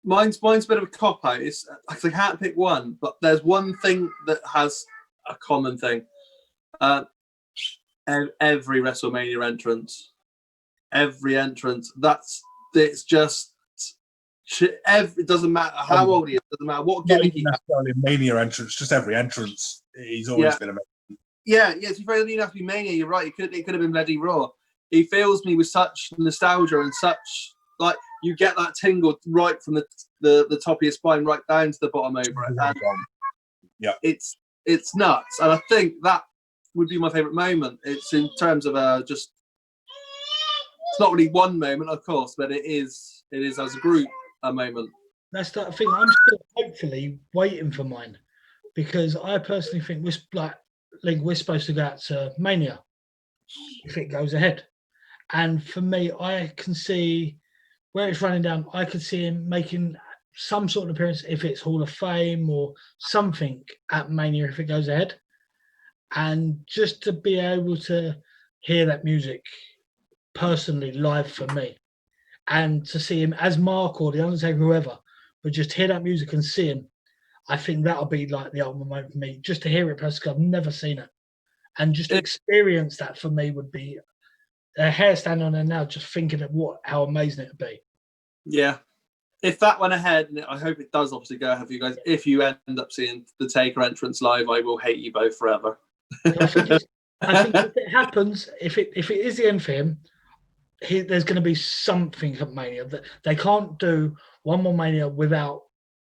Mine's a bit of a cop out. It's I can't pick one, but there's one thing that has a common thing. Every WrestleMania entrance, it's just it doesn't matter how old he is, it doesn't matter what gimmick he has. Necessarily a Mania entrance, just every entrance. He's always been amazing. Yeah, it's very doesn't have to be Mania. You're right. It could have been Bloody Raw. He fills me with such nostalgia and such like you get that tingle right from the top of your spine right down to the bottom over it. And yeah, it's nuts, and I think that would be my favorite moment. It's in terms of just it's not really one moment, of course, but it is as a group a moment. That's the thing. I'm still hopefully waiting for mine because I personally think we're supposed to go out to Mania if it goes ahead. And for me, I can see where it's running down. I could see him making some sort of appearance if it's Hall of Fame or something at Mania if it goes ahead. And just to be able to hear that music personally live for me and to see him as Mark or The Undertaker, whoever, but just hear that music and see him, I think that'll be like the ultimate moment for me. Just to hear it personally, I've never seen it. And just to experience that for me would be a hair standing on there now, just thinking of how amazing it would be. Yeah. If that went ahead, and I hope it does obviously go ahead for you guys, if you end up seeing the Taker entrance live, I will hate you both forever. I think if it happens, if it is the end for him, there's going to be something at Mania that they can't do one more Mania without.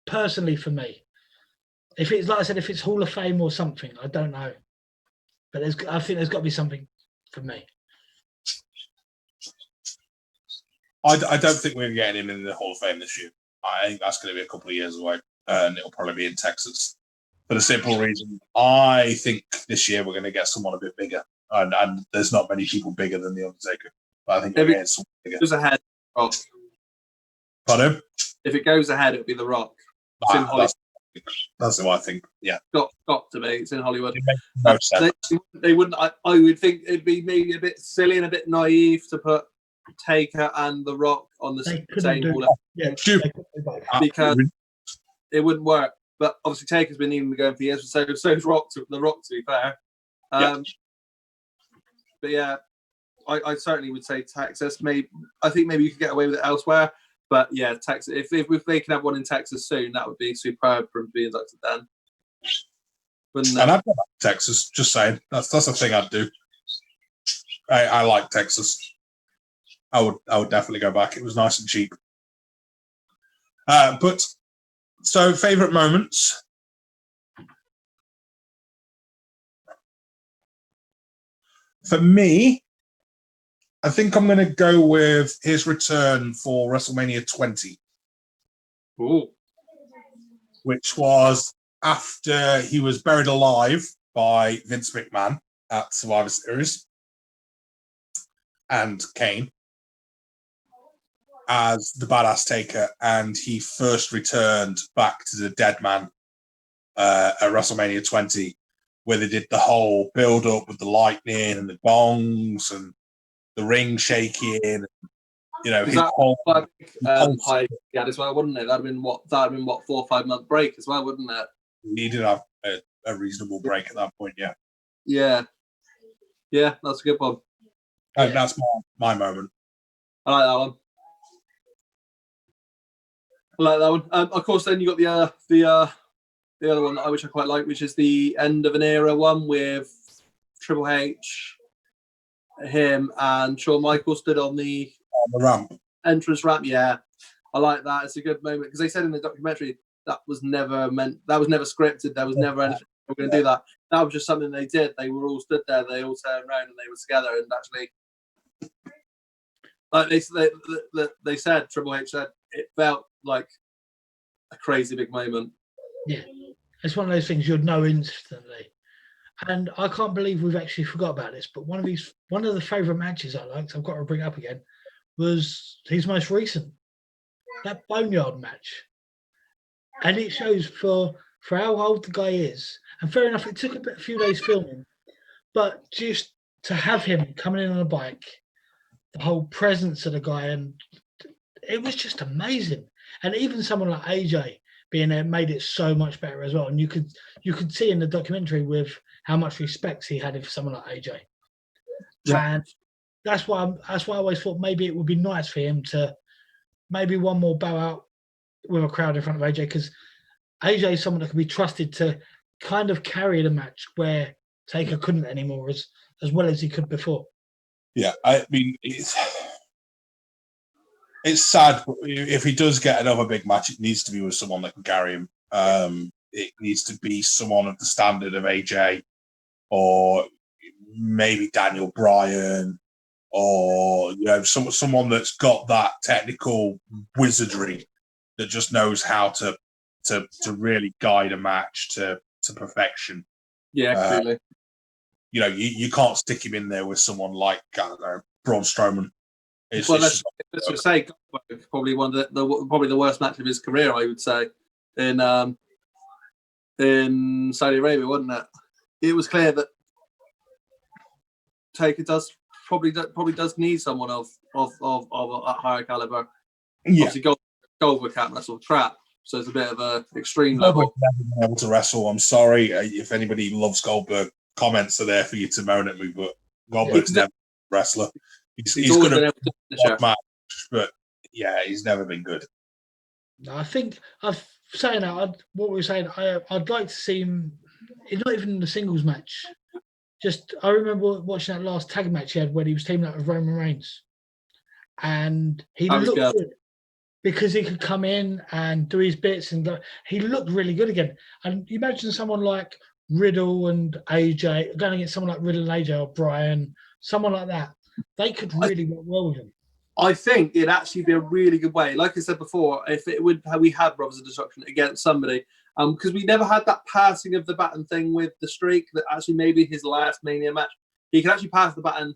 Personally, for me, if it's like I said, if it's Hall of Fame or something, I don't know, but I think there's got to be something for me. I don't think we're getting him in the Hall of Fame this year. I think that's going to be a couple of years away, and it'll probably be in Texas. For the simple reason, I think this year we're going to get someone a bit bigger, and there's not many people bigger than the Undertaker. But I think we're getting someone bigger. Goes ahead, Rock. Pardon? If it goes ahead, it'll be The Rock. That's what I think. Yeah, got to be. It's in Hollywood. No sense. They wouldn't. I would think it'd be maybe a bit silly and a bit naive to put Taker and The Rock on the same Hall of Fame. Because it wouldn't work. But obviously Taker's been even going for years, so is The Rock. To be fair, but yeah, I certainly would say Texas. I think maybe you could get away with it elsewhere. But yeah, Texas. If they can have one in Texas soon, that would be superb for him to be inducted then. And I'd go back to Texas. Just saying, that's the thing I'd do. I like Texas. I would definitely go back. It was nice and cheap. But so favorite moments. For me, I think I'm going to go with his return for WrestleMania 20. Ooh. Which was after he was buried alive by Vince McMahon at Survivor Series and Kane. as the Badass Taker, and he first returned back to the Deadman at WrestleMania 20, where they did the whole build-up with the lightning and the gongs and the ring shaking. You know, his whole high he had as well, wouldn't it? That'd have been what 4 or 5 month break as well, wouldn't it? He did have a reasonable break at that point, yeah. Yeah, that's a good one. And that's my moment. I like that one. Of course, then you got the other one that I quite like, which is the end of an era one with Triple H, him, and Shawn Michaels stood on the ramp, entrance ramp. Yeah, I like that. It's a good moment because they said in the documentary that was never scripted. There was never anything they were going to do that. That was just something they did. They were all stood there. They all turned around and they were together. And actually, like they said, Triple H said it felt like a crazy big moment. Yeah, it's one of those things you'd know instantly. And I can't believe we've actually forgot about this, but one of the favourite matches I liked, I've got to bring it up again, was his most recent, that Boneyard match. And it shows for how old the guy is. And fair enough, it took a few days filming, but just to have him coming in on a bike, the whole presence of the guy, and it was just amazing. And even someone like AJ being there made it so much better as well. And you could see in the documentary with how much respect he had for someone like AJ. Yeah. And that's why I always thought maybe it would be nice for him to maybe one more bow out with a crowd in front of AJ, because AJ is someone that can be trusted to kind of carry the match where Taker couldn't anymore as well as he could before. Yeah, I mean, it's sad. If he does get another big match, it needs to be with someone that can carry him. It needs to be someone of the standard of AJ, or maybe Daniel Bryan, or someone that's got that technical wizardry that just knows how to really guide a match to perfection. Yeah, completely. You can't stick him in there with someone like Braun Strowman. Let's just say probably one of probably the worst match of his career, I would say, in Saudi Arabia, wasn't it? It was clear that Taker probably does need someone of a higher caliber. Yeah, obviously Goldberg can't wrestle crap, so it's a bit of a extreme level. Never been able to wrestle. I'm sorry if anybody loves Goldberg. Comments are there for you to moan at me, but Goldberg's never been a wrestler. He's good at one match, but yeah, he's never been good. I think I've saying that what we were saying. I'd like to see him. Not even in the singles match. Just I remember watching that last tag match he had when he was teaming up with Roman Reigns, and he looked good because he could come in and do his bits and go. He looked really good again. And you imagine someone like Riddle and AJ going against someone like Riddle and AJ or Bryan, someone like that. They could really work well with him. I think it'd actually be a really good way. Like I said before, if we had Brothers of Destruction against somebody, because we never had that passing of the baton thing with the Streak. That actually maybe his last Mania match, he could actually pass the baton.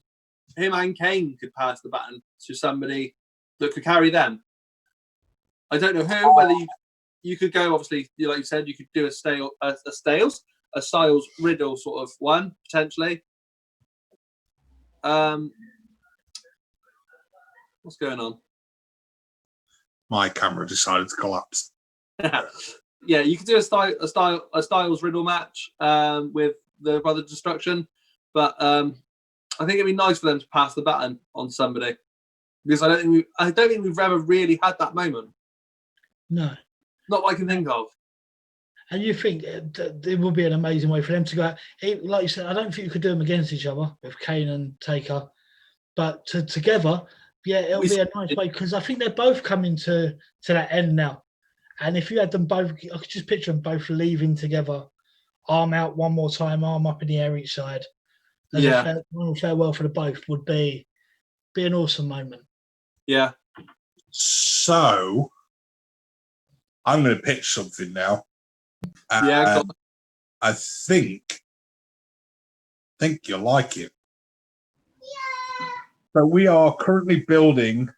Him and Kane could pass the baton to somebody that could carry them. I don't know who. Whether you could go, obviously, like you said, you could do a Styles Riddle sort of one potentially. What's going on? My camera decided to collapse. Yeah, you could do a Styles Riddle match with the Brother Destruction, but I think it'd be nice for them to pass the baton on somebody, because I don't think we've ever really had that moment. No, not what I can think of. And you think it would be an amazing way for them to go out. Like you said, I don't think you could do them against each other with Kane and Taker, but together, yeah, it'll be a nice way, because I think they're both coming to that end now. And if you had them both, I could just picture them both leaving together, arm out one more time, arm up in the air each side. As a final farewell for the both would be an awesome moment. Yeah. So I'm going to pitch something now. Yeah, I think you'll like it. So we are currently building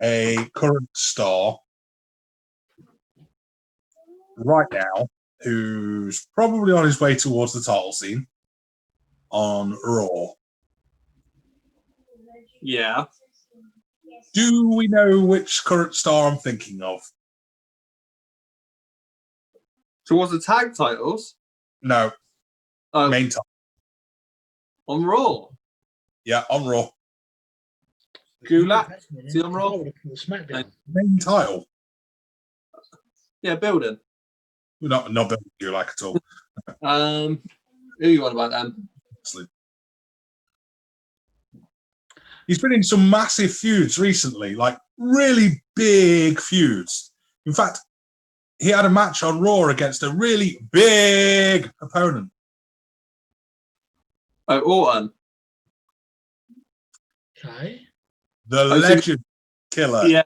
a current star right now who's probably on his way towards the title scene on Raw. Yeah. Do we know which current star I'm thinking of? Towards the tag titles? No, Oh, main title. on Raw. Yeah, on Raw. Gulak. Is he on Raw? SmackDown. Main title. Yeah, building. We're not building Gulak at all. Who you on about then? He's been in some massive feuds recently, like really big feuds. In fact, he had a match on Raw against a really big opponent. Oh, Orton. Okay. The legend killer. Yeah.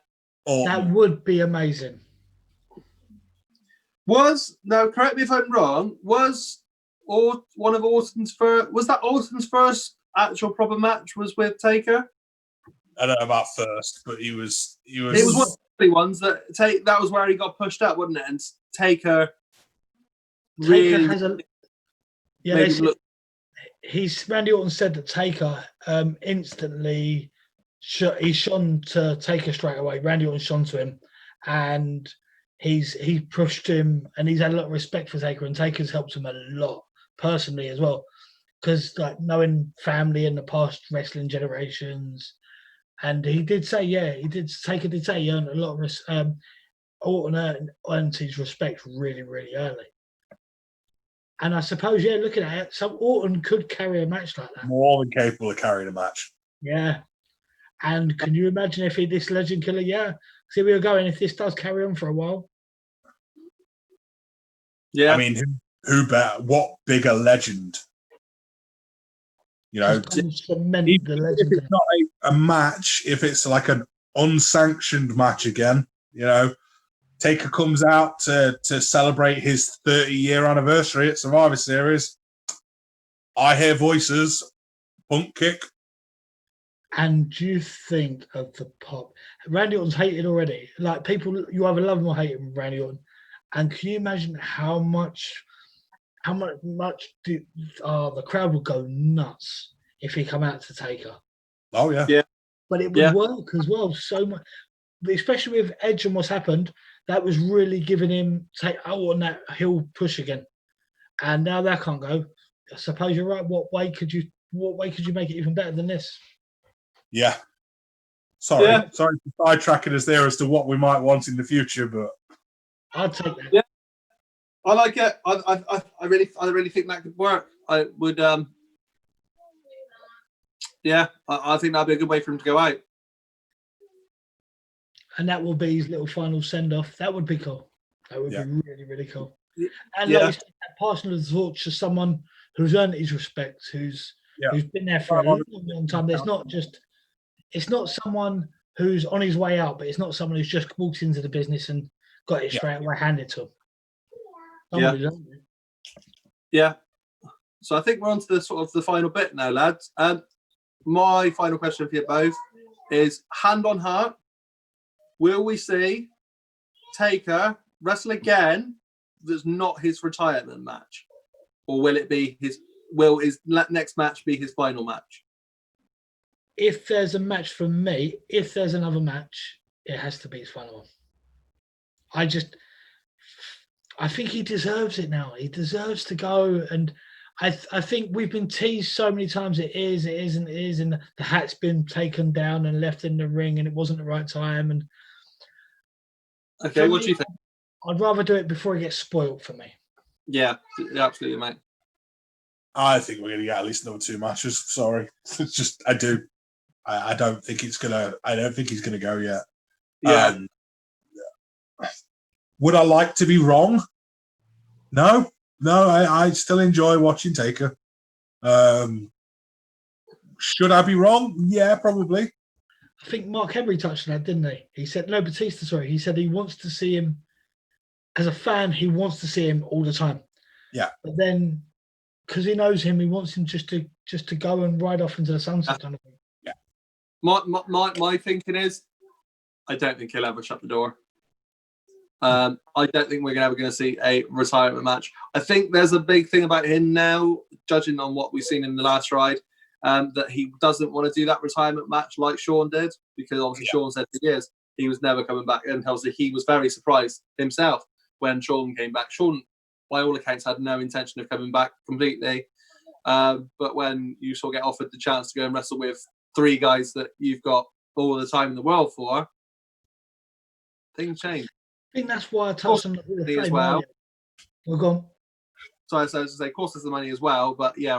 Orton. That would be amazing. Now correct me if I'm wrong, was that Orton's first actual proper match was with Taker? I don't know about first, but he was It was one of the ones that was where he got pushed out, wasn't it? And Taker really has a made him look. Randy Orton said that Taker instantly he shone to Taker straight away. Randy Orton shone to him, and he pushed him, and he's had a lot of respect for Taker, and Taker's helped him a lot personally as well, because like knowing family in the past wrestling generations, and he did say, Taker did say he earned a lot of Orton earned his respect really, really early. And I suppose, looking at it, some Orton could carry a match like that. More than capable of carrying a match. Yeah. And can you imagine if this legend killer, see where we're going, if this does carry on for a while? Yeah. I mean, who better? What bigger legend? You know, cement if it's not a match, if it's like an unsanctioned match again, Taker comes out to celebrate his 30-year anniversary at Survivor Series. I hear voices, bump kick. And do you think of the pop? Randy Orton's hated already. Like people, you either love him or hate him, Randy Orton. And can you imagine how much the crowd would go nuts if he come out to Taker? Oh yeah, yeah. But it would work as well so much, especially with Edge and what's happened. That was really giving him on that heel push again, and now that can't go. I suppose you're right. What way could you make it even better than this? Yeah. Sorry to sidetrack us there as to what we might want in the future, but I'd take that. Yeah, I like it. I really think that could work. I would. I think that'd be a good way for him to go out. And that will be his little final send off. That would be cool. That would be really, really cool. And like you said, that passing of the torch to someone who's earned his respect, who's been there for a long, long time. It's not someone who's on his way out, but it's not someone who's just walked into the business and got it straight away handed to him. Yeah. So I think we're on to the sort of the final bit now, lads. My final question for you both is: hand on heart, will we see Taker wrestle again that's not his retirement match? Or will it be his next match be his final match? If there's a match for me, if there's another match, it has to be his final one. I think he deserves it now. He deserves to go, and I think we've been teased so many times. It is, and the hat's been taken down and left in the ring, and it wasn't the right time. And okay, what do you think? I'd rather do it before it gets spoiled for me. Yeah, absolutely, mate. I think we're going to get at least another 2 matches. Sorry, it's just I do. I don't think it's gonna. I don't think he's going to go yet. Yeah. Would I like to be wrong? No. I still enjoy watching Taker. Should I be wrong? Yeah, probably. I think Mark Henry touched on that, didn't he? He said Batista. Sorry, he said he wants to see him as a fan. He wants to see him all the time. Yeah. But then, because he knows him, he wants him just to go and ride off into the sunset kind of thing. Yeah. My thinking is, I don't think he'll ever shut the door. I don't think we're ever going to see a retirement match. I think there's a big thing about him now, judging on what we've seen in the last ride, that he doesn't want to do that retirement match like Sean did, because obviously Sean said for years he was never coming back, and obviously he was very surprised himself when Sean came back. Sean, by all accounts, had no intention of coming back completely, but when you sort of get offered the chance to go and wrestle with 3 guys that you've got all the time in the world for, things change. I think that's why I touched on the Hall of Fame as well. earlier. We're gone. Sorry, so I was to say, of course, there's the money as well, but yeah,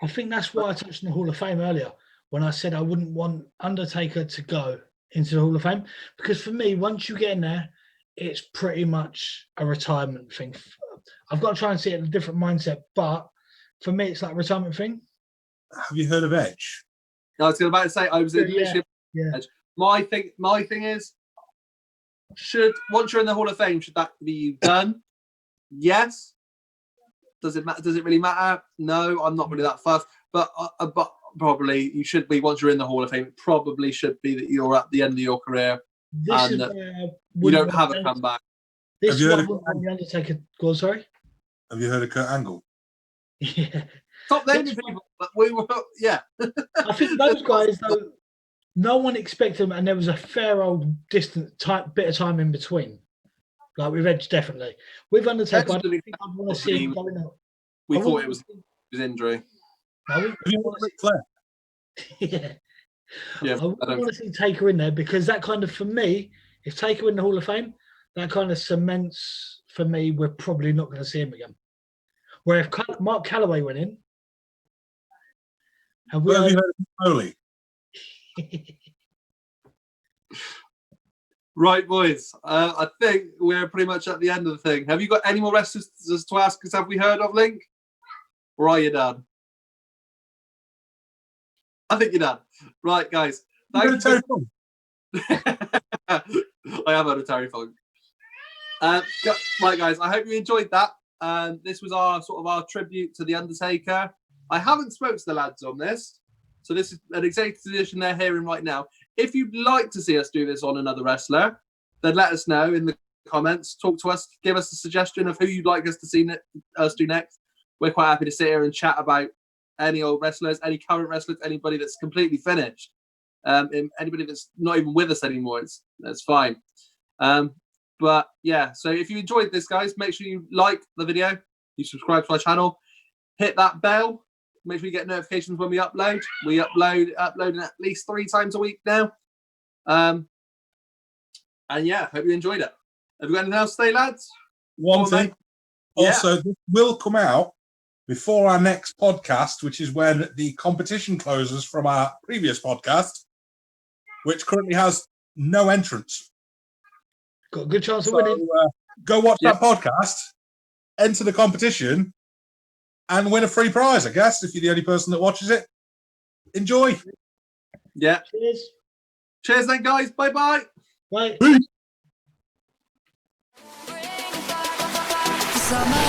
I think that's why I touched on the Hall of Fame earlier when I said I wouldn't want Undertaker to go into the Hall of Fame, because for me, once you get in there, it's pretty much a retirement thing. I've got to try and see it in a different mindset, but for me, it's like a retirement thing. Have you heard of Edge? I was about to say I was literally Yeah. My thing is, once you're in the Hall of Fame, should that be done? Yes. Does it matter? Does it really matter? No, I'm not really that fussed. But probably you should be, once you're in the Hall of Fame. It probably should be that you're at the end of your career This is and where you don't have a comeback. This Have is you heard what the Undertaker. Go on, sorry. Have you heard of Kurt Angle? Yeah. Stop naming people. But we were, yeah. I think those guys, though, no one expected them, and there was a fair old bit of time in between. Like with Edge, definitely. With Undertaker, I don't think I'd want to see him going out. We thought it was his injury. Have you heard of Ric Flair? Yeah. I wouldn't want to see Taker in there, because that kind of, for me, if Taker in the Hall of Fame, that kind of cements for me we're probably not going to see him again. Where if Mark Calloway went in, and Have you heard of Foley? Right, boys. I think we're pretty much at the end of the thing. Have you got any more wrestlers to ask us? Have we heard of, Link? Or are you done? I think you're done. Right, guys. Thank you. I have heard of Terry Funk. Right, guys. I hope you enjoyed that. This was our tribute to the Undertaker. I haven't spoken to the lads on this, so this is an executive edition they're hearing right now. If you'd like to see us do this on another wrestler, then let us know in the comments. Talk to us. Give us a suggestion of who you'd like us to see us do next. We're quite happy to sit here and chat about any old wrestlers, any current wrestlers, anybody that's completely finished, anybody that's not even with us anymore. That's fine. But yeah, so if you enjoyed this, guys, make sure you like the video, you subscribe to our channel, hit that bell. Make sure you get notifications when we upload. We uploading at least 3 times a week now. And yeah, hope you enjoyed it. Have you got anything else to say, lads? One thing. Mate? Also, this will come out before our next podcast, which is when the competition closes from our previous podcast, which currently has no entrance. Got a good chance of winning. Go watch that podcast, enter the competition, and win a free prize, I guess, if you're the only person that watches it. Enjoy. Yeah. Cheers. Cheers then, guys. Bye-bye. Bye. Peace. Summer